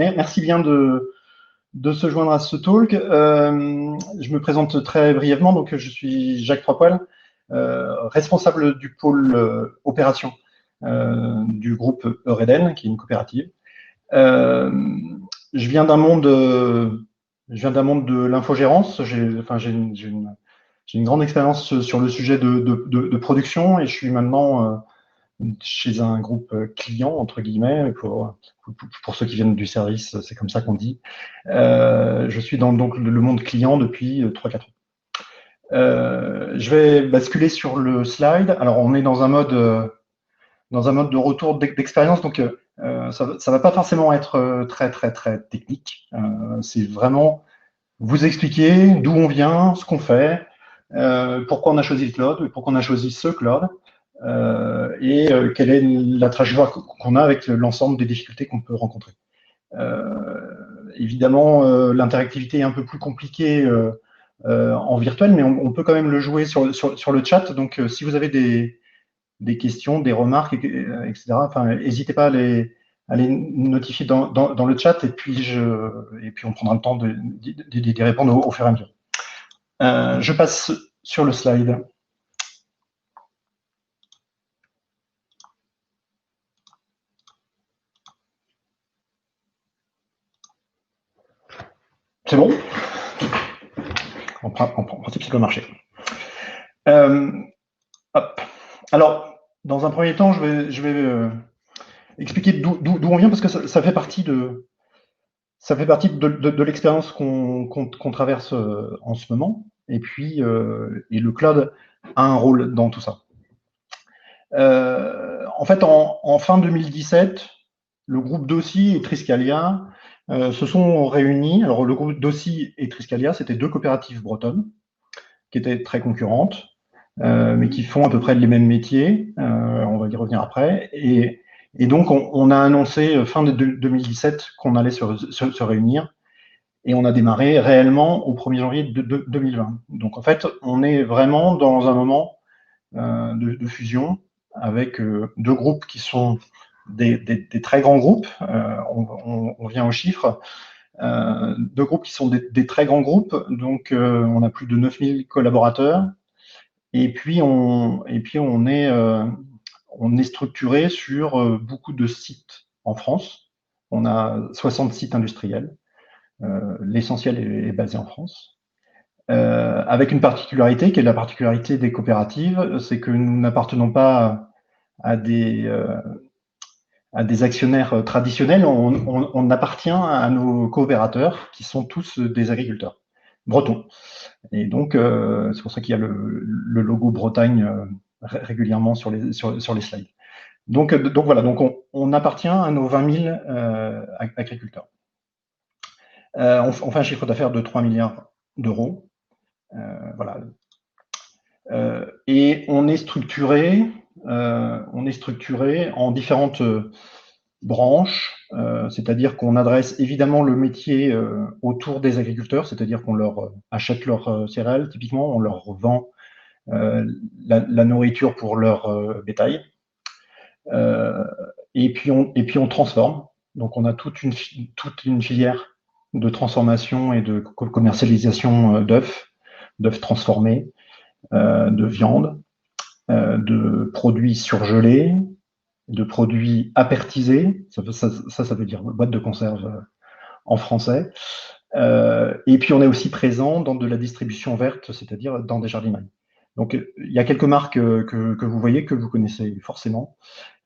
Merci bien de se joindre à ce talk. Je me présente très brièvement. Donc, je suis Jacques Troispoil, responsable du pôle opération du groupe Eureden, qui est une coopérative. Je viens d'un monde de l'infogérance. J'ai une grande expérience sur le sujet de production et je suis maintenant chez un groupe client, entre guillemets, pour ceux qui viennent du service, c'est comme ça qu'on dit. Je suis dans donc, le monde client depuis 3-4 ans. Je vais basculer sur le slide. Alors, on est dans un mode de retour d'expérience, donc ça va pas forcément être très technique. C'est vraiment vous expliquer d'où on vient, ce qu'on fait, pourquoi on a choisi le cloud, pourquoi on a choisi ce cloud, et quelle est la trajectoire qu'on a avec l'ensemble des difficultés qu'on peut rencontrer. Évidemment, l'interactivité est un peu plus compliquée en virtuel, mais on peut quand même le jouer sur le chat. Donc, si vous avez des questions, des remarques, etc., n'hésitez pas à les notifier dans le chat, et puis on prendra le temps d'y répondre au fur et à mesure. Je passe sur le slide. C'est bon? En principe, ça peut marcher. Hop. Alors, dans un premier temps, je vais expliquer d'où on vient, parce que ça fait partie de l'expérience qu'on traverse en ce moment. Et puis, et le cloud a un rôle dans tout ça. En fait, en fin 2017, le groupe Dossi et Triscalia se sont réunis. Alors, le groupe Dossi et Triscalia, c'était deux coopératives bretonnes qui étaient très concurrentes, mais qui font à peu près les mêmes métiers. On va y revenir après. Et donc, on a annoncé fin de 2017 qu'on allait se réunir, et on a démarré réellement au 1er janvier 2020. Donc, en fait, on est vraiment dans un moment de fusion avec deux groupes qui sont des très grands groupes. On vient aux chiffres. Deux groupes qui sont des très grands groupes. Donc, on a plus de 9000 collaborateurs. Et puis, on est structuré sur beaucoup de sites en France. On a 60 sites industriels. L'essentiel est basé en France. Avec une particularité qui est la particularité des coopératives, c'est que nous n'appartenons pas à des actionnaires traditionnels. On appartient à nos coopérateurs qui sont tous des agriculteurs bretons. Et donc, c'est pour ça qu'il y a le logo Bretagne régulièrement sur les slides. Donc voilà, donc on appartient à nos 20 000 agriculteurs. On fait un chiffre d'affaires de 3 milliards d'euros. Voilà. Et on est structuré en différentes branches, c'est-à-dire qu'on adresse évidemment le métier autour des agriculteurs, c'est-à-dire qu'on leur achète leurs céréales, typiquement, on leur vend la nourriture pour leur bétail. Et puis on transforme. Donc on a toute une filière de transformation et de commercialisation d'œufs transformés, de viande, de produits surgelés, de produits apertisés, ça veut dire boîte de conserve en français. Et puis on est aussi présent dans de la distribution verte, c'est-à-dire dans des jardineries. Donc il y a quelques marques que vous voyez, que vous connaissez forcément.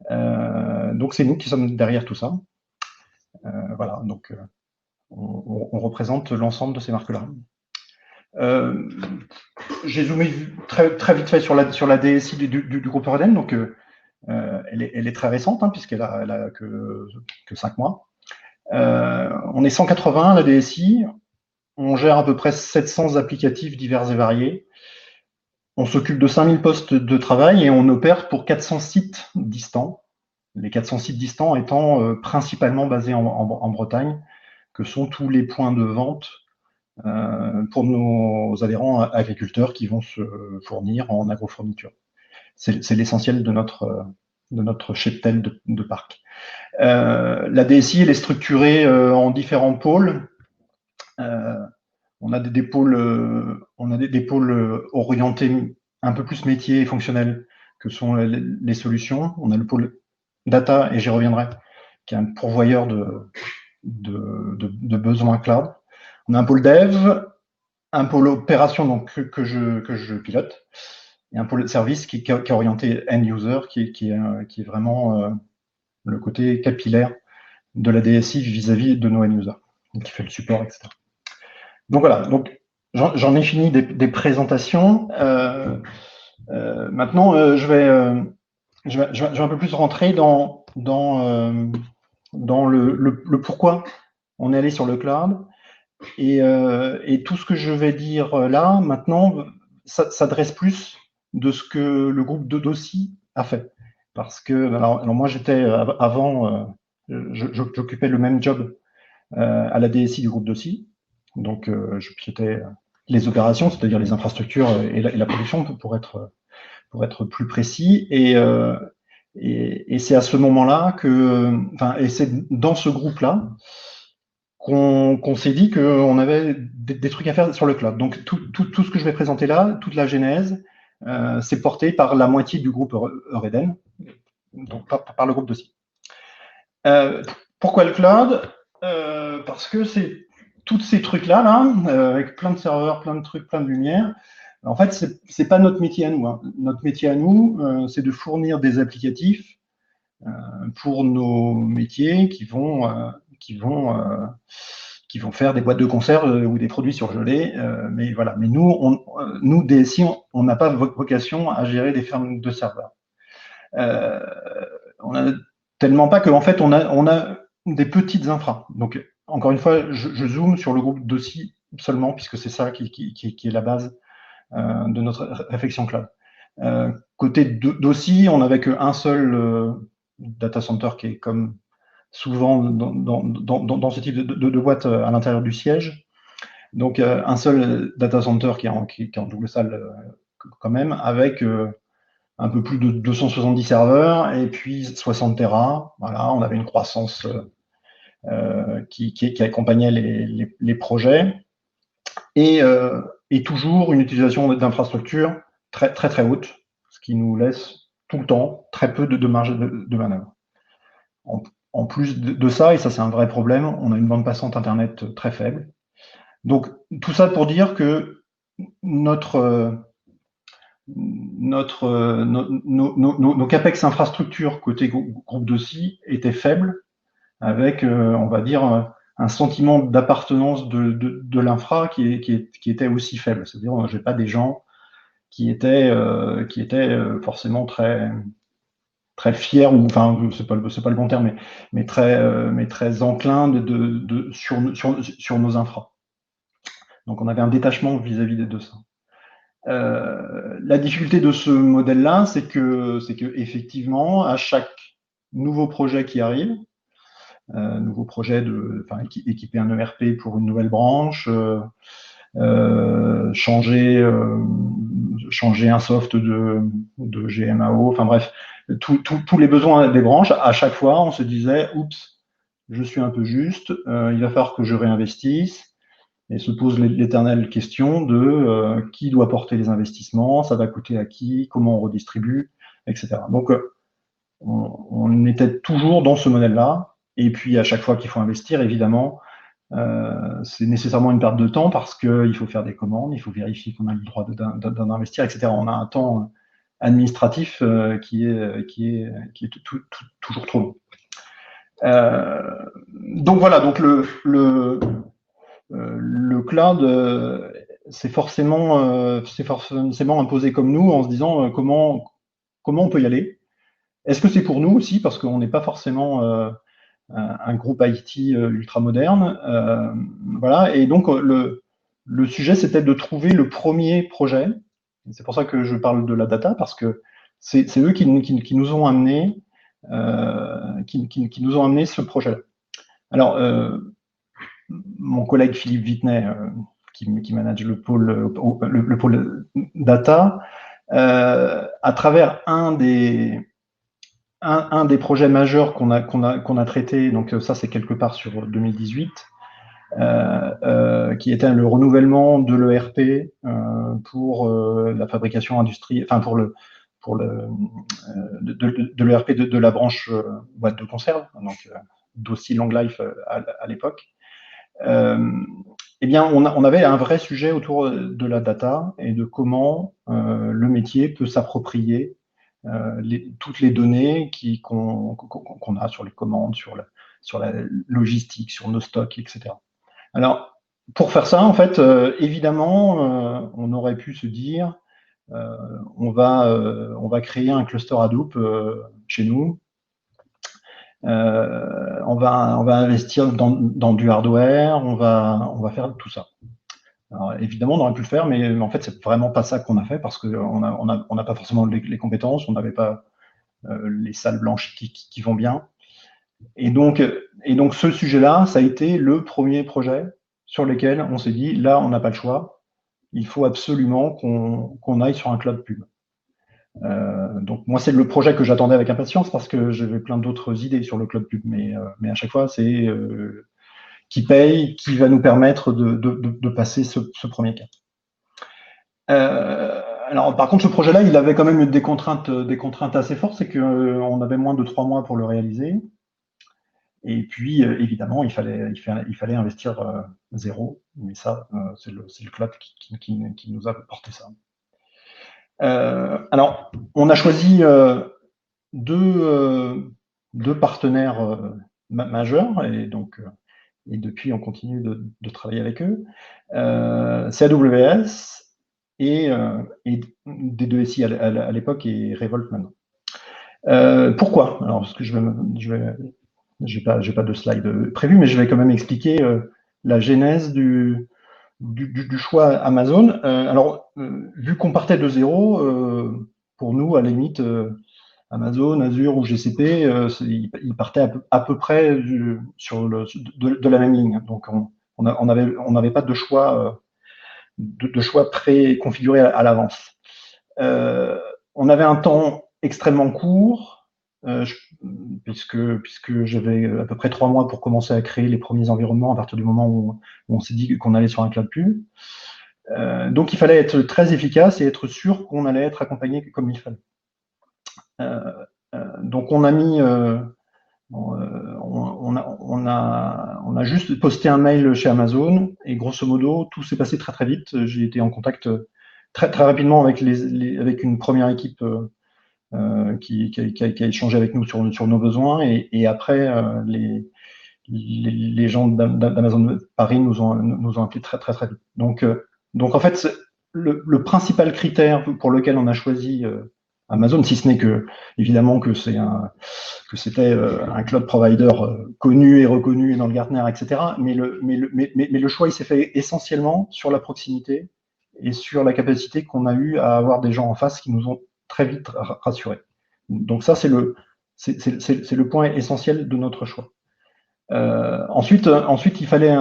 Donc c'est nous qui sommes derrière tout ça. Voilà, donc on représente l'ensemble de ces marques-là. J'ai zoomé très vite fait sur la DSI du groupe Eureden, donc elle est très récente, hein, puisqu'elle a que 5 mois. On est 180 à la DSI, on gère à peu près 700 applicatifs divers et variés. On s'occupe de 5000 postes de travail et on opère pour 400 sites distants. Les 400 sites distants étant principalement basés en Bretagne, que sont tous les points de vente pour nos adhérents agriculteurs qui vont se fournir en agrofourniture. C'est l'essentiel de notre cheptel de parc. La DSI, elle est structurée en différents pôles. On a des pôles, orientés un peu plus métier et fonctionnel, que sont les solutions. On a le pôle data, et j'y reviendrai, qui est un pourvoyeur de besoins cloud. On a un pôle dev, un pôle opération donc, que je pilote, et un pôle service qui est orienté end-user, qui est vraiment le côté capillaire de la DSI vis-à-vis de nos end-users, qui fait le support, etc. Donc voilà, donc j'en ai fini des présentations. Maintenant, je vais un peu plus rentrer dans le pourquoi on est allé sur le cloud. Et tout ce que je vais dire là, maintenant, s'adresse plus de ce que le groupe de Dossi a fait. Parce que, alors moi, j'étais avant, j'occupais le même job à la DSI du groupe Dossi. Donc, je pilotais les opérations, c'est-à-dire les infrastructures et la production, pour être plus précis. Et c'est à ce moment-là que, et c'est dans ce groupe-là qu'on s'est dit qu'on avait des trucs à faire sur le cloud. Donc, tout ce que je vais présenter là, toute la genèse, c'est porté par la moitié du groupe Eureden, donc par le groupe Dossi. Pourquoi le cloud? Parce que c'est tous ces trucs-là, avec plein de serveurs, plein de trucs, plein de lumière. En fait, c'est pas notre métier à nous. Hein. Notre métier à nous, c'est de fournir des applicatifs pour nos métiers qui vont faire des boîtes de conserve ou des produits surgelés. Mais voilà. Mais nous DSI, on n'a pas vocation à gérer des fermes de serveurs. On a tellement pas qu'en fait, on a des petites infras. Donc, encore une fois, je zoome sur le groupe Dossi seulement, puisque c'est ça qui est la base de notre réflexion cloud. Côté Dossi, on n'avait qu'un seul data center qui est comme souvent dans ce type de boîte à l'intérieur du siège. Donc, un seul data center qui est en double salle quand même, avec un peu plus de 270 serveurs et puis 60 Tera. Voilà, on avait une croissance qui accompagnait les projets et toujours une utilisation d'infrastructures très, très, très haute, ce qui nous laisse tout le temps très peu de marge de manœuvre. En plus de ça, et ça c'est un vrai problème, on a une bande passante Internet très faible. Donc tout ça pour dire que nos capex infrastructures côté groupe Dossi étaient faibles, avec, on va dire, un sentiment d'appartenance de l'infra qui était aussi faible. C'est-à-dire, j'ai pas des gens qui étaient forcément très très fiers, ou enfin c'est pas le bon terme, mais très enclins sur nos infras. Donc on avait un détachement vis-à-vis de ça. La difficulté de ce modèle-là, c'est que effectivement, à chaque nouveau projet qui arrive, nouveau projet équiper un ERP pour une nouvelle branche, changer un soft de GMAO, enfin bref, tous les besoins des branches, à chaque fois, on se disait, oups, je suis un peu juste, il va falloir que je réinvestisse. Et se pose l'éternelle question de qui doit porter les investissements, ça va coûter à qui, comment on redistribue, etc. Donc, on était toujours dans ce modèle-là. Et puis, à chaque fois qu'il faut investir, évidemment, c'est nécessairement une perte de temps parce qu'il faut faire des commandes, il faut vérifier qu'on a le droit d'investir, etc. On a un temps administratif qui est toujours trop long. Donc voilà, donc le cloud, c'est forcément imposé comme nous, en se disant comment on peut y aller. Est-ce que c'est pour nous aussi, parce qu'on n'est pas forcément un groupe IT ultra moderne, voilà. Et donc le sujet, c'était de trouver le premier projet. C'est pour ça que je parle de la data, parce que c'est eux qui nous ont amené ce projet-là. Alors, mon collègue Philippe Vitnet, qui manage le pôle data, à travers un des un des projets majeurs qu'on a traité, donc ça c'est quelque part sur 2018, qui était le renouvellement de l'ERP pour la fabrication industrielle, enfin pour de l'ERP de la branche boîte de conserve, donc d'aussi Long Life à l'époque. Eh bien, on avait un vrai sujet autour de la data et de comment le métier peut s'approprier toutes les données qu'on a sur les commandes, sur la logistique, sur nos stocks, etc. Alors, pour faire ça, en fait, évidemment, on aurait pu se dire, on va créer un cluster Hadoop chez nous. On va investir dans du hardware, on va faire tout ça. Alors, évidemment, on aurait pu le faire, mais en fait, c'est vraiment pas ça qu'on a fait parce qu'on n'a pas forcément les compétences, on n'avait pas les salles blanches qui vont bien. Et donc ce sujet-là, ça a été le premier projet sur lequel on s'est dit, là, on n'a pas le choix, il faut absolument qu'on aille sur un cloud pub. Donc moi, c'est le projet que j'attendais avec impatience parce que j'avais plein d'autres idées sur le cloud pub, mais à chaque fois, c'est qui paye, qui va nous permettre de passer ce premier cap. Alors, par contre, ce projet-là, il avait quand même des contraintes assez fortes, c'est qu'on avait moins de 3 mois pour le réaliser. Et puis, évidemment, il fallait investir zéro, mais ça, c'est le cloud qui nous a porté ça. Alors, on a choisi deux partenaires majeurs, et depuis, on continue de travailler avec eux. C'est AWS et D2SI à l'époque et Revolt maintenant. Pourquoi? Alors, parce que j'ai pas de slide prévu, mais je vais quand même expliquer la genèse du choix Amazon. Alors, vu qu'on partait de zéro, pour nous, à la limite, Amazon, Azure ou GCP, ils partaient à peu près de la même ligne. Donc, on n'avait pas de choix préconfiguré à l'avance. On avait un temps extrêmement court, puisque j'avais à peu près 3 mois pour commencer à créer les premiers environnements à partir du moment où on s'est dit qu'on allait sur un cloud pub. Donc il fallait être très efficace et être sûr qu'on allait être accompagné comme il fallait. Donc on a mis, on a juste posté un mail chez Amazon et grosso modo tout s'est passé très très vite. J'ai été en contact très très rapidement avec une première équipe qui a échangé avec nous sur nos besoins et après les gens d'Amazon Paris nous ont appelés très très très vite. Donc en fait le principal critère pour lequel on a choisi Amazon, si ce n'est que évidemment que c'était un cloud provider connu et reconnu dans le Gartner, etc. Mais le choix il s'est fait essentiellement sur la proximité et sur la capacité qu'on a eu à avoir des gens en face qui nous ont très vite rassurés. Donc ça c'est le point essentiel de notre choix. Ensuite, il fallait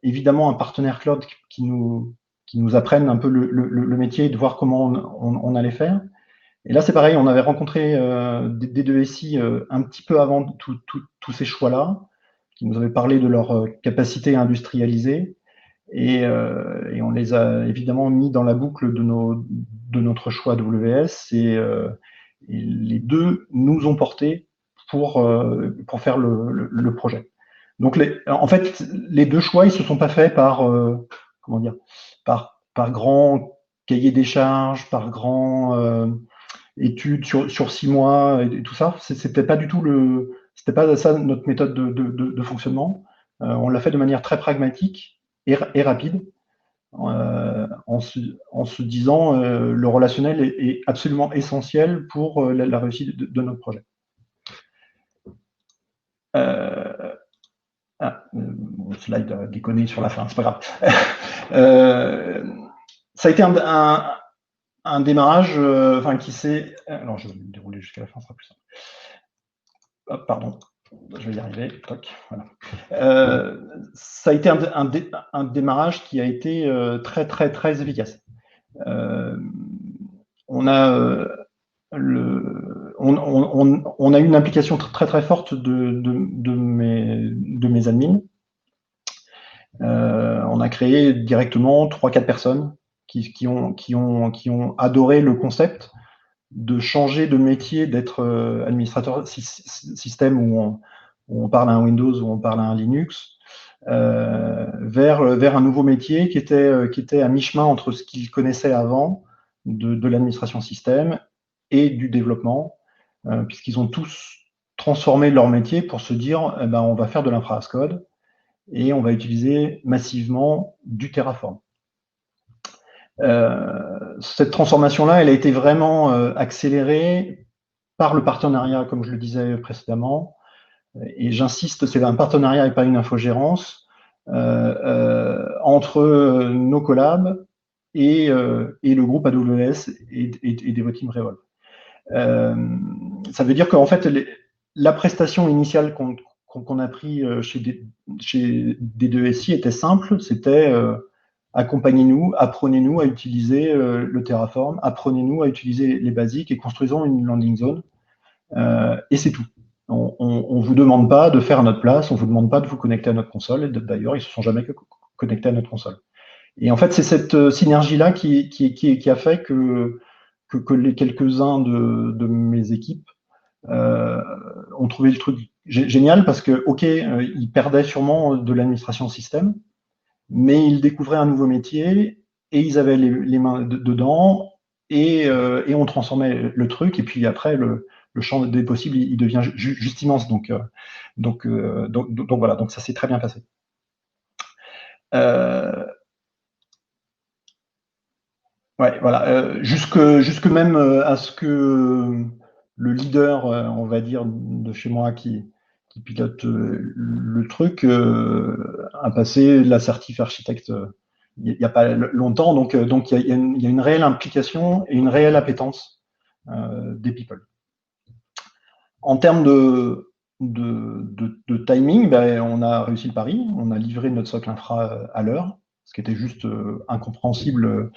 évidemment un partenaire cloud qui nous apprenne un peu le métier et de voir comment on allait faire. Et là, c'est pareil, on avait rencontré des D2SI un petit peu avant tous ces choix-là, qui nous avaient parlé de leur capacité à industrialiser. Et on les a évidemment mis dans la boucle de notre choix AWS. Et les deux nous ont portés pour faire le projet. Donc, en fait, les deux choix, ils se sont pas faits par, comment dire, par grand cahier des charges, par grand études sur 6 mois et tout ça. C'était pas du tout c'était pas ça notre méthode de fonctionnement. On l'a fait de manière très pragmatique et rapide, en se disant le relationnel est absolument essentiel pour la réussite de notre projet. Mon slide a déconné sur la fin, c'est pas grave. Ça a été un démarrage qui s'est... Alors, je vais me dérouler jusqu'à la fin, ça sera plus simple. Hop, pardon, je vais y arriver. Toc, voilà. Ça a été un démarrage qui a été très, très, très efficace. On on a eu une implication très très forte de mes admins. On a créé directement 3-4 personnes qui ont adoré le concept de changer de métier, d'être administrateur système où on parle à un Windows, où on parle à un Linux, vers un nouveau métier qui était à mi-chemin entre ce qu'ils connaissaient avant de l'administration système et du développement, puisqu'ils ont tous transformé leur métier pour se dire eh ben, on va faire de l'infra as code et on va utiliser massivement du Terraform. Cette transformation-là, elle a été vraiment accélérée par le partenariat, comme je le disais précédemment, et j'insiste, c'est un partenariat et pas une infogérance, entre nos collabs et le groupe AWS et Devoteam Revolve. Ça veut dire qu'en fait, la prestation initiale qu'on a pris chez D2SI était simple, c'était accompagnez-nous, apprenez-nous à utiliser le Terraform, apprenez-nous à utiliser les basiques et construisons une landing zone. Et c'est tout. On ne vous demande pas de faire à notre place, on ne vous demande pas de vous connecter à notre console. Et d'ailleurs, ils ne se sont jamais connectés à notre console. Et en fait, c'est cette synergie-là qui a fait que les quelques-uns de mes équipes ont trouvé le truc génial parce que, ok, ils perdaient sûrement de l'administration système, mais ils découvraient un nouveau métier et ils avaient les mains dedans et on transformait le truc. Et puis après, le champ des possibles, il devient juste immense. Donc voilà, donc ça s'est très bien passé. Ouais, voilà. Jusque même à ce que le leader, on va dire, de chez moi qui pilote le truc, a passé l'assertif architecte il n'y a pas longtemps. Donc il y a une réelle implication et une réelle appétence des people. En termes de timing, ben, on a réussi le pari. On a livré notre socle infra à l'heure, ce qui était juste incompréhensible.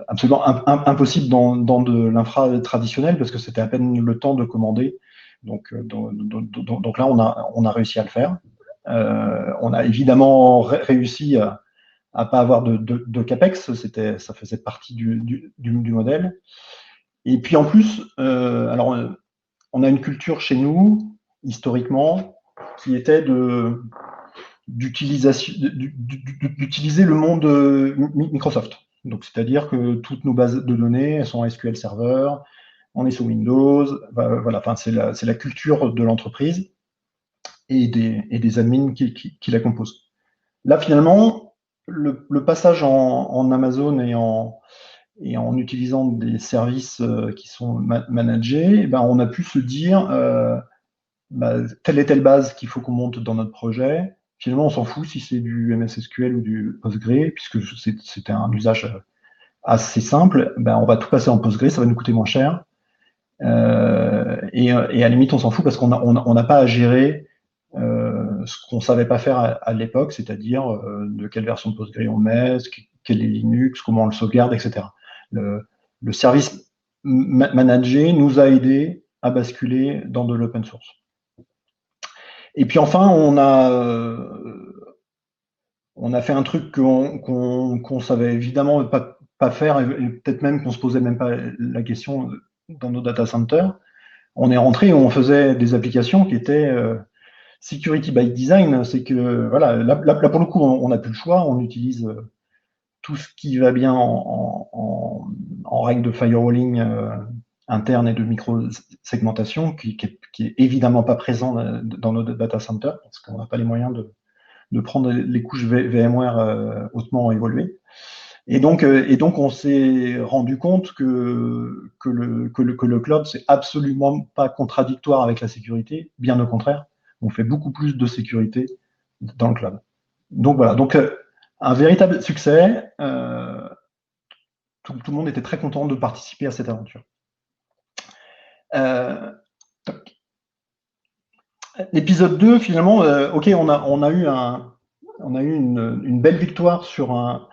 Absolument impossible dans de l'infra traditionnel parce que c'était à peine le temps de commander. Donc là, on a réussi à le faire. On a évidemment réussi à pas avoir de capex, ça faisait partie du modèle. Et puis en plus, alors on a une culture chez nous historiquement qui était d'utiliser le monde Microsoft. Donc, c'est-à-dire que toutes nos bases de données, elles sont SQL Server, on est sous Windows, voilà, enfin, c'est la culture de l'entreprise et des admins qui la composent. Là, finalement, le passage en Amazon et en utilisant des services qui sont managés, ben, on a pu se dire telle et telle base qu'il faut qu'on monte dans notre projet. Finalement, on s'en fout si c'est du MS SQL ou du Postgre, puisque c'était un usage assez simple. Ben, on va tout passer en Postgre, ça va nous coûter moins cher. Et à la limite, on s'en fout parce qu'on n'a pas à gérer ce qu'on savait pas faire à l'époque, c'est-à-dire de quelle version de Postgre on met, quel est Linux, comment on le sauvegarde, etc. Le service managé nous a aidé à basculer dans de l'open source. Et puis enfin, on a fait un truc qu'on savait évidemment pas faire, et peut-être même qu'on se posait même pas la question dans nos data centers. On est rentré et on faisait des applications qui étaient security by design. C'est que voilà, là pour le coup, on n'a plus le choix. On utilise tout ce qui va bien en règle de firewalling interne et de micro-segmentation, qui est évidemment pas présent dans nos data centers, parce qu'on n'a pas les moyens de prendre les couches VMware hautement évoluées. Et donc on s'est rendu compte que le cloud, c'est absolument pas contradictoire avec la sécurité, bien au contraire. On fait beaucoup plus de sécurité dans le cloud. Donc voilà, donc un véritable succès. Tout le monde était très content de participer à cette aventure. L'épisode 2, finalement, ok, on a eu une belle victoire sur un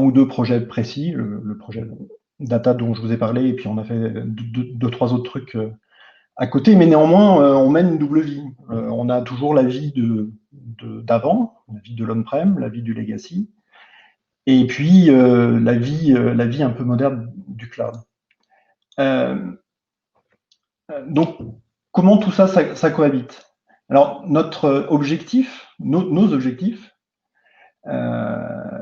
ou deux projets précis, le projet data dont je vous ai parlé, et puis on a fait deux, trois autres trucs à côté, mais néanmoins, on mène une double vie. On a toujours la vie d'avant, la vie de l'on-prem, la vie du legacy, et puis la vie un peu moderne du cloud. Donc, comment tout ça, ça cohabite? Alors, notre objectif, nos objectifs,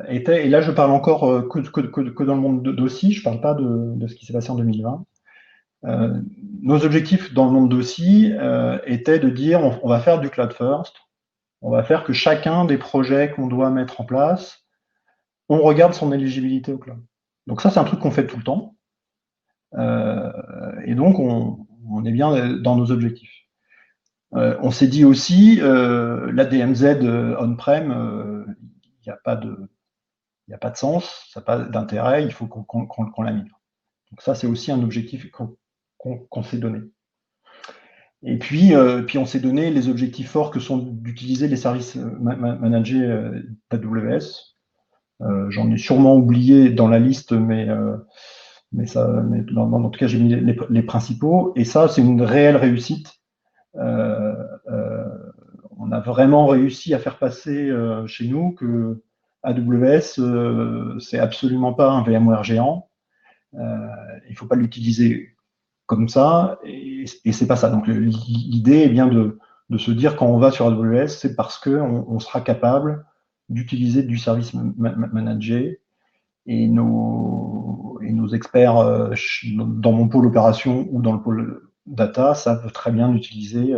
étaient, et là je parle encore que dans le monde d'Aussi, je ne parle pas de ce qui s'est passé en 2020. Nos objectifs dans le monde d'Aussi étaient de dire on va faire du cloud first, on va faire que chacun des projets qu'on doit mettre en place, on regarde son éligibilité au cloud. Donc ça, c'est un truc qu'on fait tout le temps. Et donc, on est bien dans nos objectifs. On s'est dit aussi, la DMZ on-prem, il n'y a pas de sens, ça n'a pas d'intérêt, il faut qu'on la migre. Donc ça, c'est aussi un objectif qu'on s'est donné. Et puis on s'est donné les objectifs forts que sont d'utiliser les services managés d'AWS. J'en ai sûrement oublié dans la liste, mais en tout cas, j'ai mis les principaux. Et ça, c'est une réelle réussite. On a vraiment réussi à faire passer chez nous que AWS, c'est absolument pas un VMware géant. Il ne faut pas l'utiliser comme ça, et c'est pas ça. Donc l'idée est bien de se dire quand on va sur AWS, c'est parce qu'on sera capable d'utiliser du service managé, et nos experts dans mon pôle opération ou dans le pôle data savent très bien utiliser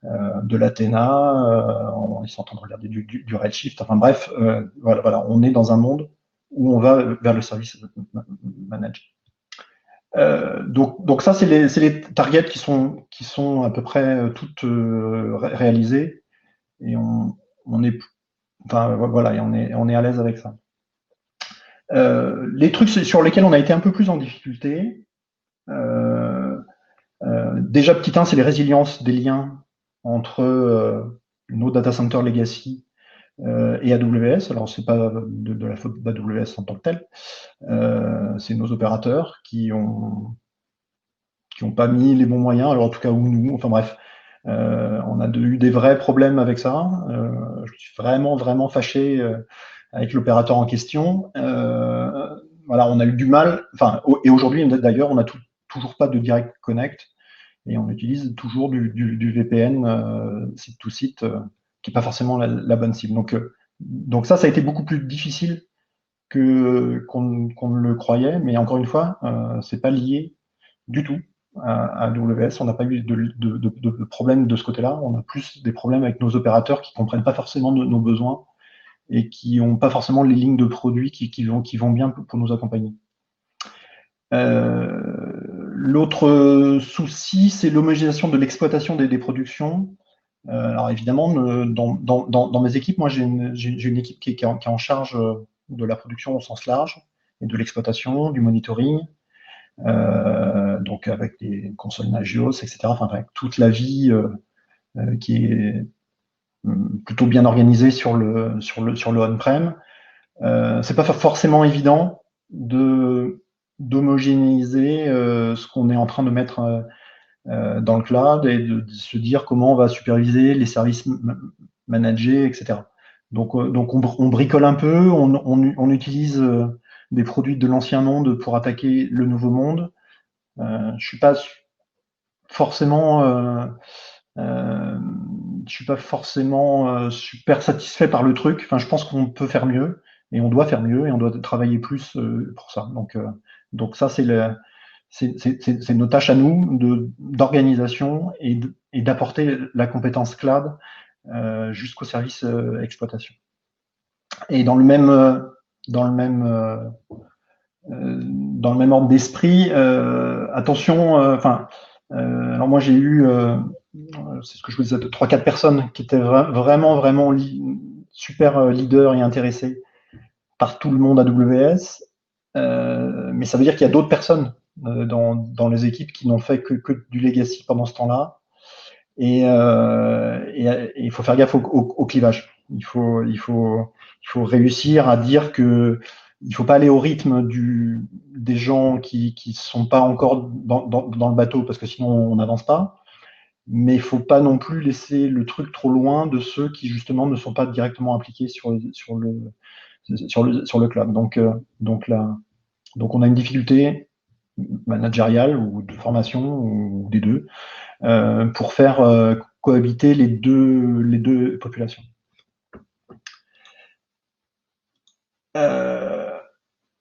de l'Athena, ils sont en train de regarder du Redshift, enfin bref, voilà, on est dans un monde où on va vers le service managé. Donc ça, c'est les targets qui sont à peu près toutes réalisées, et on est, enfin voilà, et on est à l'aise avec ça. Les trucs sur lesquels on a été un peu plus en difficulté, déjà petit 1, c'est les résiliences des liens entre nos data centers legacy et AWS. Alors c'est pas de la faute d'AWS en tant que tel, c'est nos opérateurs qui ont pas mis les bons moyens, alors en tout cas ou nous, enfin bref, on a eu des vrais problèmes avec ça. Je suis vraiment fâché avec l'opérateur en question. Voilà, on a eu du mal, enfin, et aujourd'hui d'ailleurs, on n'a toujours pas de direct connect, et on utilise toujours du VPN site to site, qui n'est pas forcément la bonne cible. Donc ça a été beaucoup plus difficile qu'on ne le croyait, mais encore une fois, c'est pas lié du tout à AWS. On n'a pas eu de problème de ce côté-là. On a plus des problèmes avec nos opérateurs qui comprennent pas forcément nos besoins et qui n'ont pas forcément les lignes de produits qui vont bien pour nous accompagner. L'autre souci, c'est l'homogénéisation de l'exploitation des productions. Alors évidemment, dans mes équipes, moi j'ai une équipe qui est en charge de la production au sens large, et de l'exploitation, du monitoring, donc avec des consoles Nagios, etc. Enfin, avec toute la vie qui est plutôt bien organisée sur le on-prem. C'est pas forcément évident d'homogénéiser ce qu'on est en train de mettre dans le cloud, et de se dire comment on va superviser les services managés, etc. Donc on bricole un peu, on utilise des produits de l'ancien monde pour attaquer le nouveau monde. Je suis pas forcément super satisfait par le truc. Enfin, je pense qu'on peut faire mieux, et on doit faire mieux, et on doit travailler plus pour ça. Donc ça, c'est nos tâches à nous d'organisation et d'apporter la compétence cloud jusqu'au service exploitation. Et dans le même ordre d'esprit, attention, alors moi j'ai eu, c'est ce que je vous disais, 3-4 personnes qui étaient vraiment super leaders et intéressés par tout le monde AWS, mais ça veut dire qu'il y a d'autres personnes dans les équipes qui n'ont fait que du legacy pendant ce temps-là, et il faut faire gaffe au clivage. Il faut réussir à dire que il ne faut pas aller au rythme des gens qui ne sont pas encore dans le bateau, parce que sinon on n'avance pas. Mais il ne faut pas non plus laisser le truc trop loin de ceux qui justement ne sont pas directement impliqués sur le cloud. Donc on a une difficulté managériale ou de formation ou des deux pour faire cohabiter les deux populations.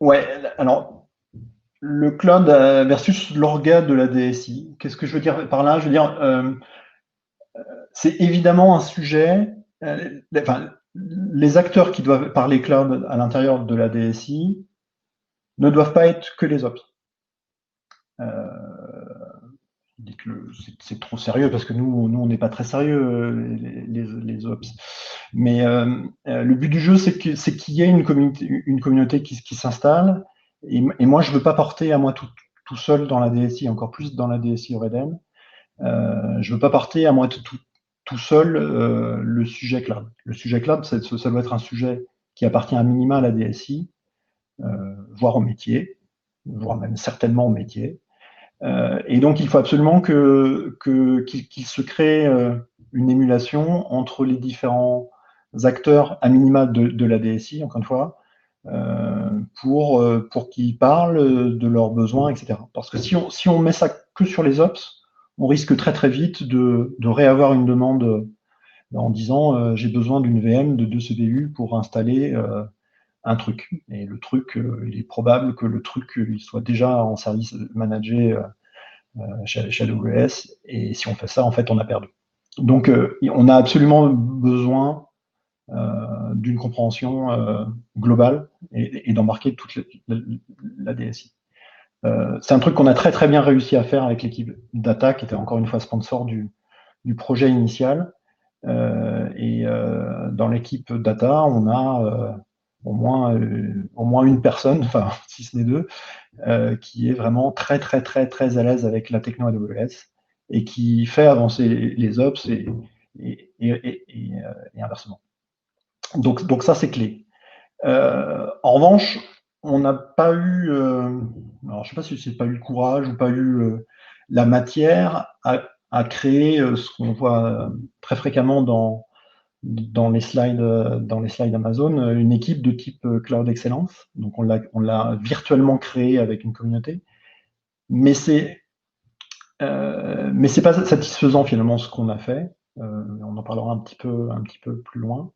Ouais, alors le cloud versus l'orga de la DSI. Qu'est-ce que je veux dire par là? Je veux dire, c'est évidemment un sujet. Enfin, les acteurs qui doivent parler cloud à l'intérieur de la DSI ne doivent pas être que les ops. Je dis que c'est trop sérieux parce que nous on n'est pas très sérieux, les ops. Mais le but du jeu, c'est qu'il y ait une communauté qui s'installe. Et moi, je ne veux pas porter à moi tout seul dans la DSI, encore plus dans la DSI Eureden. Je ne veux pas porter à moi tout seul le sujet cloud. Le sujet cloud, ça doit être un sujet qui appartient à minima à la DSI, voire au métier, voire même certainement au métier. Et donc, il faut absolument qu'il se crée une émulation entre les différents acteurs à minima de la DSI, encore une fois, pour qu'ils parlent de leurs besoins, etc. Parce que si on met ça que sur les ops, on risque très très vite de réavoir une demande en disant j'ai besoin d'une VM de 2 CPU pour installer un truc. Et le truc, il est probable que le truc il soit déjà en service managé chez AWS, et si on fait ça, en fait, on a perdu. Donc, on a absolument besoin d'une compréhension globale et d'embarquer toute la DSI. C'est un truc qu'on a très très bien réussi à faire avec l'équipe Data, qui était encore une fois sponsor du projet initial. Et dans l'équipe Data, on a au moins une personne, enfin si ce n'est deux, qui est vraiment très très très très à l'aise avec la techno AWS et qui fait avancer les ops et inversement. Donc ça, c'est clé. En revanche, on n'a pas eu, alors je ne sais pas si c'est pas eu le courage ou pas eu la matière à créer ce qu'on voit très fréquemment dans les slides Amazon, une équipe de type Cloud Excellence. Donc on l'a virtuellement créé avec une communauté, mais c'est pas satisfaisant finalement ce qu'on a fait. On en parlera un petit peu plus loin.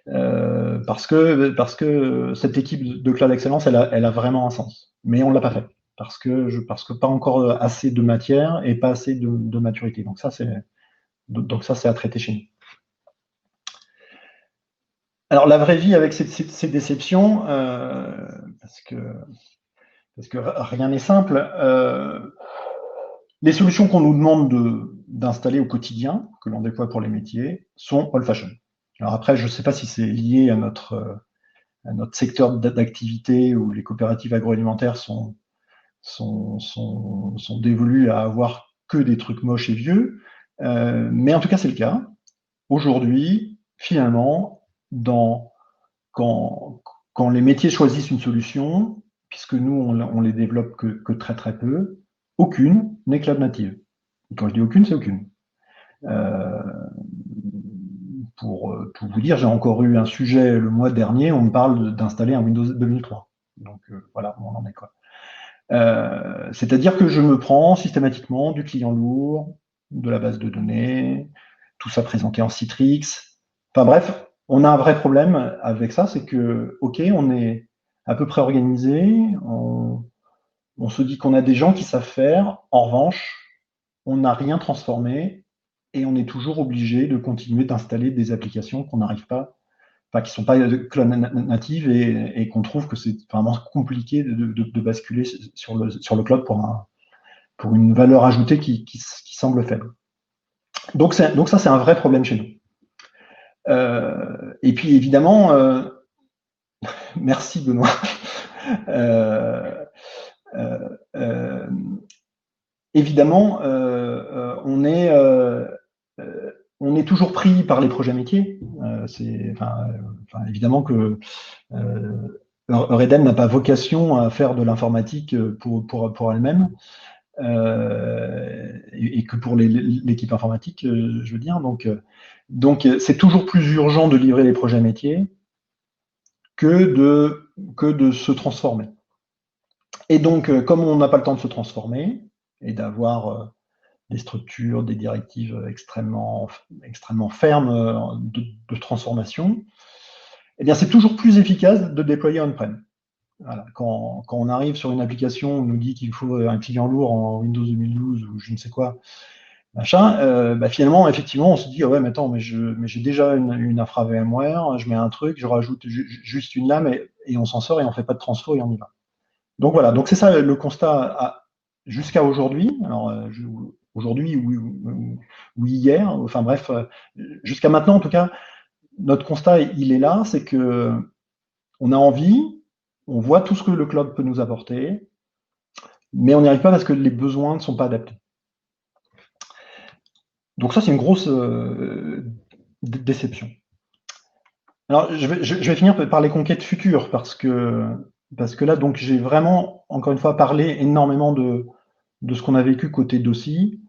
Parce que cette équipe de Cloud Excellence, elle a vraiment un sens. Mais on ne l'a pas fait. Parce que pas encore assez de matière et pas assez de maturité. Donc ça, c'est à traiter chez nous. Alors la vraie vie avec ces déceptions, parce que rien n'est simple, les solutions qu'on nous demande d'installer au quotidien, que l'on déploie pour les métiers, sont old-fashioned. Alors après, je ne sais pas si c'est lié à notre secteur d'activité où les coopératives agroalimentaires sont dévolues à avoir que des trucs moches et vieux, mais en tout cas, c'est le cas. Aujourd'hui, finalement, quand les métiers choisissent une solution, puisque nous, on les développe que très très peu, aucune n'est cloud native. Et quand je dis aucune, c'est aucune. Pour vous dire, j'ai encore eu un sujet le mois dernier, on me parle d'installer un Windows 2003. Donc voilà, on en est quoi. C'est-à-dire que je me prends systématiquement du client lourd, de la base de données, tout ça présenté en Citrix. Enfin bref, on a un vrai problème avec ça, c'est que, ok, on est à peu près organisé, on se dit qu'on a des gens qui savent faire, en revanche, on n'a rien transformé et on est toujours obligé de continuer d'installer des applications qu'on n'arrive pas, enfin qui ne sont pas cloud natives et qu'on trouve que c'est vraiment compliqué de basculer sur le cloud pour une valeur ajoutée qui semble faible. Donc ça, c'est un vrai problème chez nous. Et puis évidemment, merci Benoît. Évidemment, on est toujours pris par les projets métiers. Évidemment que Eureden n'a pas vocation à faire de l'informatique pour elle-même, et que pour l'équipe informatique, je veux dire. Donc c'est toujours plus urgent de livrer les projets métiers que de se transformer. Et donc, comme on n'a pas le temps de se transformer et d'avoir des structures, des directives extrêmement fermes de transformation, eh bien, c'est toujours plus efficace de déployer on-prem. Voilà. Quand on arrive sur une application, on nous dit qu'il faut un client lourd en Windows 2012 ou je ne sais quoi, machin, finalement, effectivement, on se dit, ah ouais, mais attends, mais j'ai déjà une infra VMware, je mets un truc, je rajoute juste une lame et on s'en sort et on fait pas de transfo et on y va. Donc voilà, donc c'est ça le constat jusqu'à aujourd'hui. Alors aujourd'hui ou hier, enfin bref, jusqu'à maintenant en tout cas, notre constat il est là, c'est que on a envie, on voit tout ce que le cloud peut nous apporter, mais on n'y arrive pas parce que les besoins ne sont pas adaptés. Donc ça c'est une grosse déception. Alors je vais finir par les conquêtes futures parce que là donc j'ai vraiment encore une fois parlé énormément de ce qu'on a vécu côté DOSI.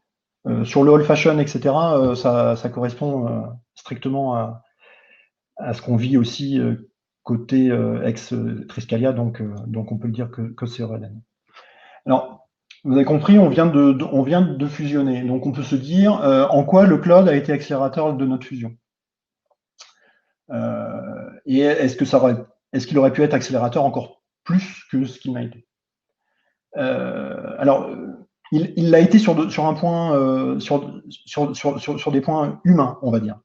Sur le old fashion, etc., ça correspond strictement à ce qu'on vit aussi côté ex-Triskalia, donc on peut le dire que c'est Eureden. Alors, vous avez compris, on vient de fusionner, donc on peut se dire en quoi le cloud a été accélérateur de notre fusion. Et est-ce qu'il aurait pu être accélérateur encore plus que ce qu'il n'a été? Alors, il l'a été sur un point, sur des points humains, on va dire.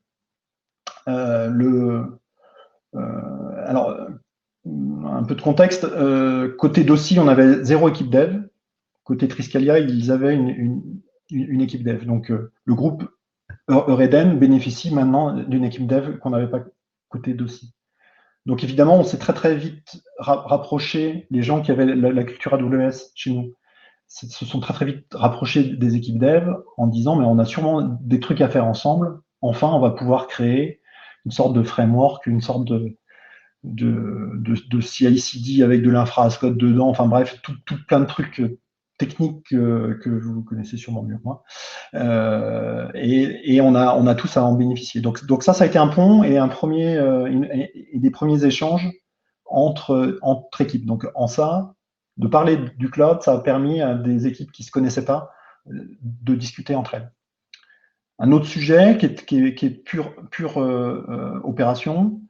Alors, un peu de contexte. Côté DOSI, on avait 0 équipe dev. Côté Triskalia, ils avaient une équipe dev. Donc, le groupe Eureden bénéficie maintenant d'une équipe dev qu'on n'avait pas côté DOSI. Donc, évidemment, on s'est très vite rapproché, les gens qui avaient la culture AWS chez nous, se sont très vite rapprochés des équipes dev en disant mais on a sûrement des trucs à faire ensemble. Enfin, on va pouvoir créer une sorte de framework, une sorte de CI/CD avec de l'infra as code dedans. Enfin bref, tout plein de trucs techniques que vous connaissez sûrement mieux que moi. Et on a tous à en bénéficier. Donc ça a été un pont et et des premiers échanges entre équipes. Donc en ça, de parler du cloud, ça a permis à des équipes qui ne se connaissaient pas de discuter entre elles. Un autre sujet qui est pure opération,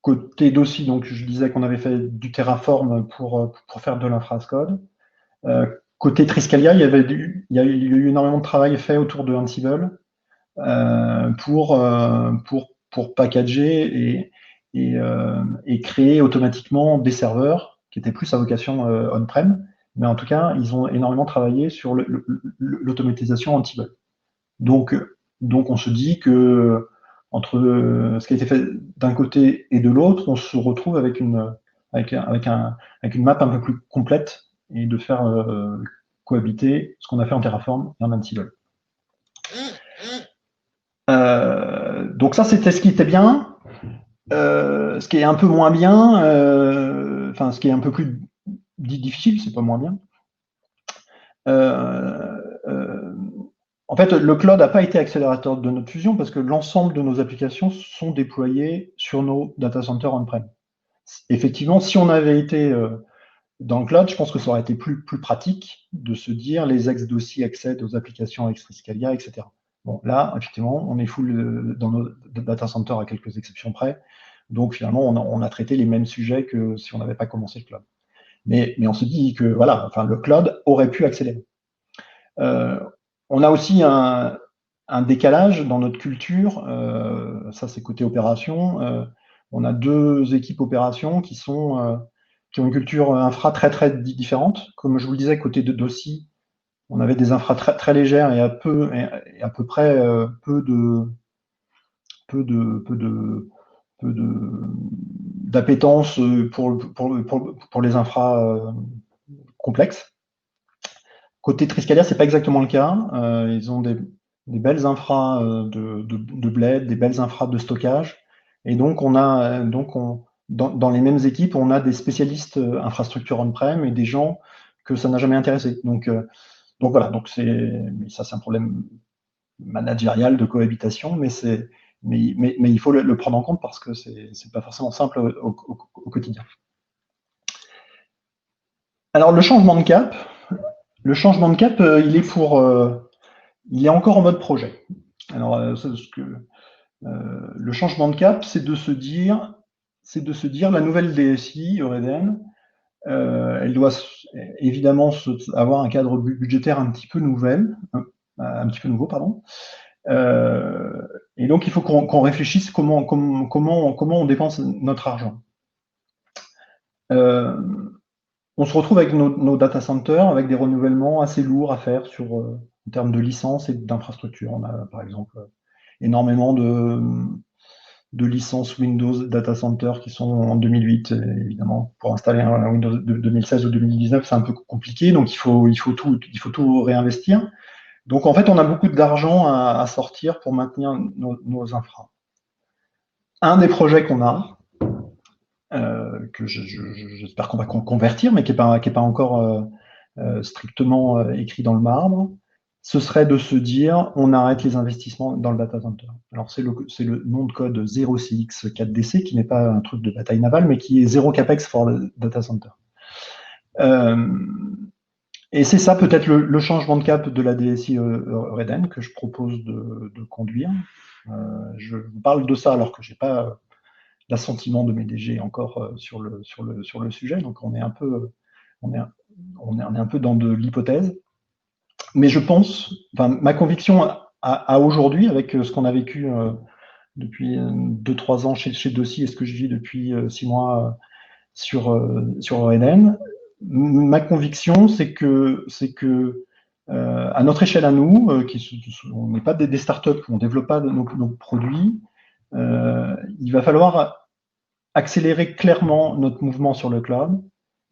côté DOSI, donc je disais qu'on avait fait du Terraform pour faire de l'infra as code. Côté Triskalia, il y a eu énormément de travail fait autour de Ansible pour packager et créer automatiquement des serveurs qui étaient plus à vocation on-prem, mais en tout cas, ils ont énormément travaillé sur l'automatisation Ansible. Donc, on se dit que entre ce qui a été fait d'un côté et de l'autre, on se retrouve avec une map un peu plus complète et de faire cohabiter ce qu'on a fait en Terraform et en Ansible. Donc ça, c'était ce qui était bien. Ce qui est un peu moins bien, ce qui est un peu plus difficile, c'est pas moins bien. En fait, le cloud n'a pas été accélérateur de notre fusion parce que l'ensemble de nos applications sont déployées sur nos data centers on-prem. Effectivement, si on avait été dans le cloud, je pense que ça aurait été plus pratique de se dire les ex-dossiers accèdent aux applications ex-Triskalia, etc. Bon, là, effectivement, on est full dans nos data centers à quelques exceptions près. Donc, finalement, on a traité les mêmes sujets que si on n'avait pas commencé le cloud. Mais on se dit que voilà, enfin, le cloud aurait pu accélérer. On a aussi un décalage dans notre culture. Ça, c'est côté opération. On a 2 équipes opération qui ont une culture infra très différente. Comme je vous le disais, côté de DOSI, on avait des infras très légères et à peu près peu d'appétence pour les infras complexes. Côté Triskalia, c'est pas exactement le cas. Ils ont des belles infras de bled, des belles infras de stockage, et donc dans les mêmes équipes, on a des spécialistes infrastructure on-prem et des gens que ça n'a jamais intéressé. Donc voilà, ça c'est un problème managérial de cohabitation, mais il faut le prendre en compte parce que c'est pas forcément simple au quotidien. Alors le changement de cap, il est encore en mode projet. Alors le changement de cap, c'est de se dire la nouvelle DSI Eureden, elle doit évidemment avoir un cadre budgétaire un petit peu nouveau, pardon. Et donc il faut qu'on réfléchisse comment on dépense notre argent. On se retrouve avec nos data centers avec des renouvellements assez lourds à faire en termes de licences et d'infrastructures. On a par exemple énormément de licences Windows Data Center qui sont en 2008. Évidemment, pour installer un Windows de 2016 ou 2019, c'est un peu compliqué, donc il faut tout réinvestir. Donc en fait, on a beaucoup d'argent à sortir pour maintenir nos infras. Un des projets qu'on a, que j'espère qu'on va convertir, mais qui n'est pas encore strictement écrit dans le marbre, ce serait de se dire on arrête les investissements dans le data center. Alors c'est le nom de code 0CX4DC qui n'est pas un truc de bataille navale, mais qui est zéro capex for le data center. Et c'est ça peut-être le changement de cap de la DSI Eureden que je propose de conduire. Je vous parle de ça alors que j'ai pas l'assentiment de mes DG encore sur le sujet, donc on est un peu dans de l'hypothèse. Mais je pense, ma conviction à aujourd'hui, avec ce qu'on a vécu depuis 2-3 ans chez Dossi et ce que je vis depuis 6 mois sur Eden, ma conviction, c'est que à notre échelle à nous, on n'est pas des startups, on ne développe pas nos produits, il va falloir accélérer clairement notre mouvement sur le cloud.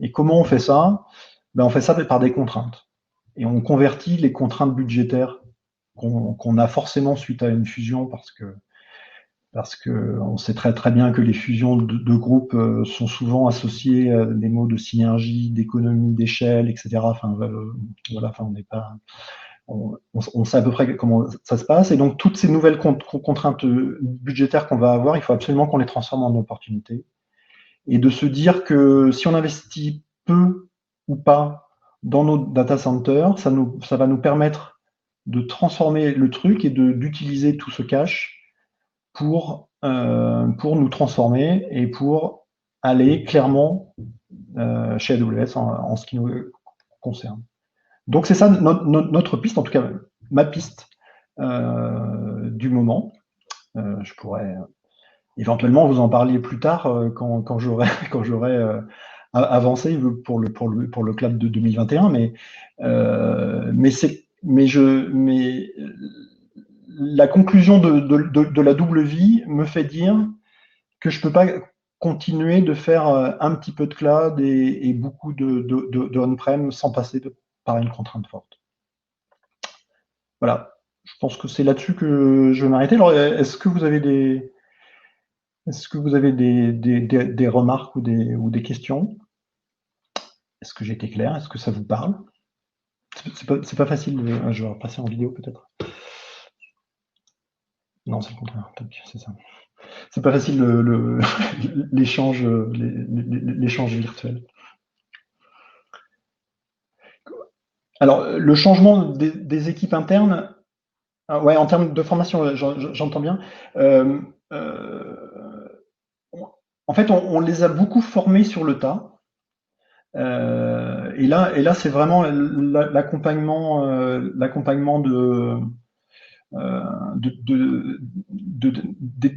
Et comment on fait ça? On fait ça par des contraintes. Et on convertit les contraintes budgétaires qu'on a forcément suite à une fusion parce que on sait très très bien que les fusions de groupes sont souvent associées à des mots de synergie, d'économie, d'échelle, etc. Voilà, on n'est pas, on sait à peu près comment ça se passe. Et donc toutes ces nouvelles contraintes budgétaires qu'on va avoir, il faut absolument qu'on les transforme en opportunités. Et de se dire que si on investit peu ou pas dans nos data centers, ça va nous permettre de transformer le truc et d'utiliser tout ce cash pour nous transformer et pour aller clairement chez AWS en ce qui nous concerne. Donc c'est ça notre piste, en tout cas ma piste du moment. Je pourrais éventuellement vous en parler plus tard quand j'aurai avancé pour le club de 2021, mais la conclusion de la double vie me fait dire que je peux pas continuer de faire un petit peu de cloud et beaucoup de on-prem sans passer par une contrainte forte. Voilà, je pense que c'est là-dessus que je vais m'arrêter. Alors, est-ce que vous avez des remarques ou des questions? Est-ce que j'ai été clair? Est-ce que ça vous parle? C'est pas facile. Je vais repasser en vidéo peut-être. Non, c'est le contraire. C'est ça. C'est pas facile l'échange virtuel. Alors, le changement des équipes internes, ouais, en termes de formation, j'entends bien. En fait, on les a beaucoup formés sur le tas. Et là, c'est vraiment l'accompagnement des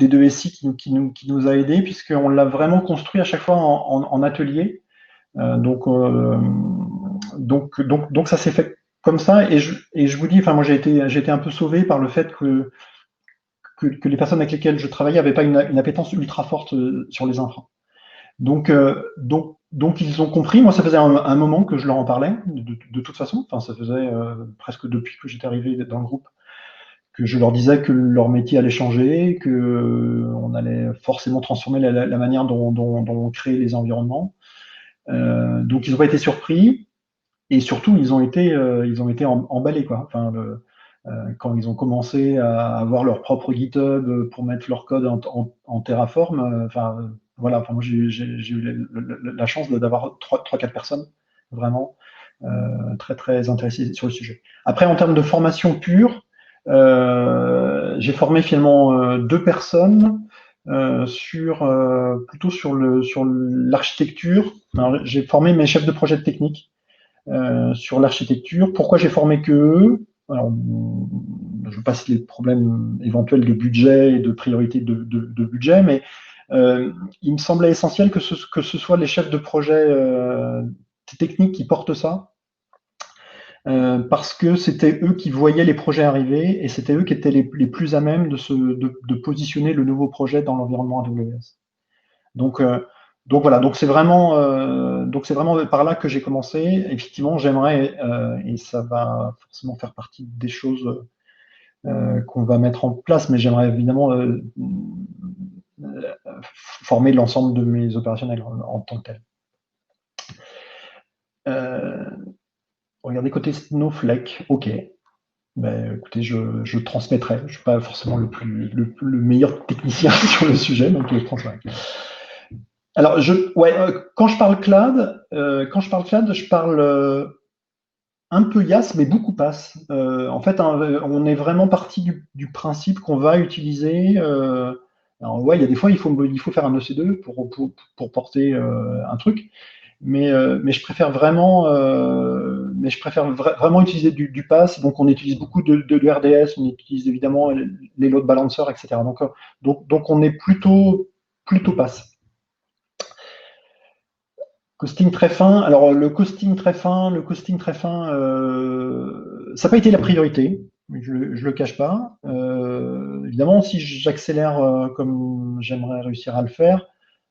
deux SI qui nous a aidés, puisqu'on l'a vraiment construit à chaque fois en atelier. Donc ça s'est fait comme ça. Et je vous dis, moi j'ai été un peu sauvé par le fait que les personnes avec lesquelles je travaillais n'avaient pas une appétence ultra forte sur les infras. Donc ils ont compris. Moi, ça faisait un moment que je leur en parlais, de toute façon. Ça faisait presque depuis que j'étais arrivé dans le groupe que je leur disais que leur métier allait changer, que on allait forcément transformer la manière dont on crée les environnements. Donc ils n'ont pas été surpris et surtout ils ont été emballés quoi. Enfin, quand ils ont commencé à avoir leur propre GitHub pour mettre leur code en Terraform, enfin voilà, enfin, moi j'ai eu la chance d'avoir 3-4 personnes vraiment très très intéressées sur le sujet. Après, en termes de formation pure, j'ai formé finalement 2 personnes plutôt sur l'architecture. J'ai formé mes chefs de projet technique sur l'architecture. Pourquoi j'ai formé que eux? Alors, je passe les problèmes éventuels de budget et de priorité de budget, mais il me semblait essentiel que ce soit les chefs de projet techniques qui portent ça, parce que c'était eux qui voyaient les projets arriver et c'était eux qui étaient les plus à même de positionner le nouveau projet dans l'environnement AWS. Donc, voilà, donc c'est vraiment par là que j'ai commencé. Effectivement, j'aimerais, et ça va forcément faire partie des choses qu'on va mettre en place, mais j'aimerais évidemment former l'ensemble de mes opérationnels en tant que tel. Regardez côté Snowflake, ok. Ben, écoutez, je transmettrai. Je ne suis pas forcément le meilleur technicien sur le sujet, donc je transmettrai. Alors, quand je parle cloud, je parle un peu IaaS, mais beaucoup PaaS. En fait, on est vraiment parti du principe qu'on va utiliser. Alors, ouais, il y a des fois, il faut faire un EC2 pour porter un truc, mais je préfère vraiment, vraiment utiliser du PaaS. Donc, on utilise beaucoup de RDS, on utilise évidemment les load balancers, etc. Donc, on est plutôt PaaS. Costing très fin. Alors le costing très fin, ça n'a pas été la priorité. Je le cache pas. Évidemment, si j'accélère comme j'aimerais réussir à le faire,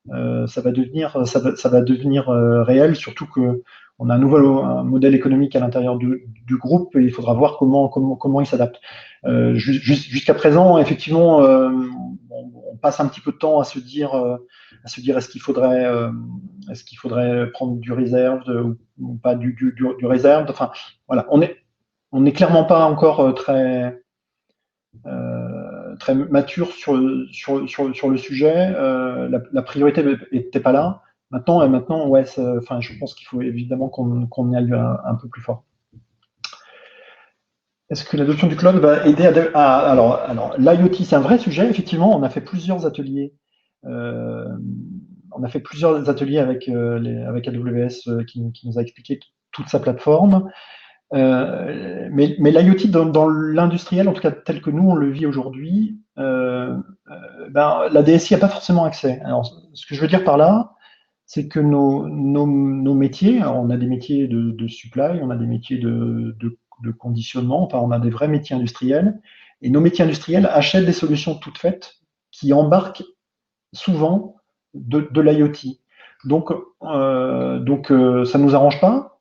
ça va devenir réel. Surtout que on a un modèle économique à l'intérieur du groupe et il faudra voir comment il s'adapte. Jusqu'à présent, effectivement, on passe un petit peu de temps à se dire est-ce qu'il faudrait prendre du réserve ou pas du réserve. Enfin, voilà, on est clairement pas encore très mature sur le sujet. La priorité n'était pas là. Maintenant, ouais, enfin, je pense qu'il faut évidemment qu'on y aille un peu plus fort. Est-ce que l'adoption du cloud va aider alors l'IoT, c'est un vrai sujet. Effectivement, on a fait plusieurs ateliers. Avec AWS qui nous a expliqué toute sa plateforme. Mais l'IoT dans l'industriel, en tout cas tel que nous on le vit aujourd'hui, la DSI n'a pas forcément accès. Alors, ce que je veux dire par là, c'est que nos métiers, on a des métiers de supply, on a des métiers de conditionnement, enfin, on a des vrais métiers industriels, et nos métiers industriels achètent des solutions toutes faites qui embarquent souvent de l'IoT. Donc, ça nous arrange pas.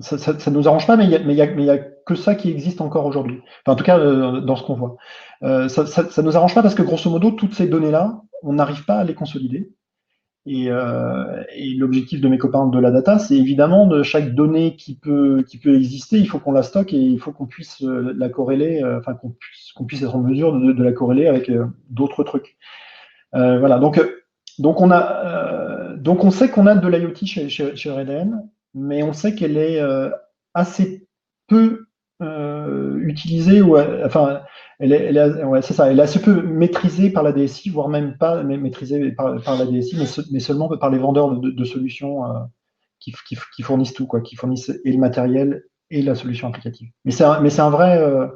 Ça nous arrange pas, mais il y a que ça qui existe encore aujourd'hui. Enfin, en tout cas, dans ce qu'on voit. Ça nous arrange pas parce que grosso modo, toutes ces données-là, on n'arrive pas à les consolider. Et l'objectif de mes copains de la data, c'est évidemment de chaque donnée qui peut exister, il faut qu'on la stocke et il faut qu'on puisse la corréler, enfin qu'on puisse être en mesure de la corréler avec d'autres trucs. Voilà. Donc on sait qu'on a de l'IoT chez Reden, mais on sait qu'elle est assez peu utilisée, enfin, c'est ça, elle est assez peu maîtrisée par la DSI, voire même pas maîtrisée par la DSI, mais seulement par les vendeurs de solutions qui fournissent tout, quoi, qui fournissent et le matériel et la solution applicative. Mais c'est un vrai,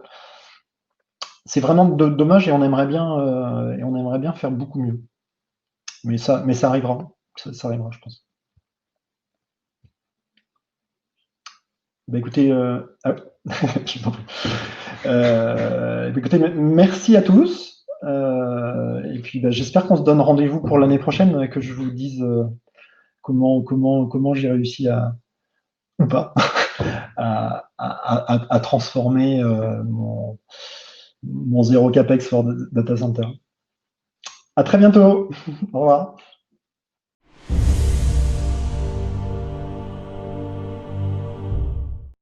c'est vraiment dommage et on aimerait bien faire beaucoup mieux. Mais ça arrivera. Ça arrivera, je pense. Bah, écoutez, écoutez, merci à tous. Et puis, j'espère qu'on se donne rendez-vous pour l'année prochaine, que je vous dise comment j'ai réussi ou pas à transformer mon zéro capex for data center. À très bientôt. Au revoir.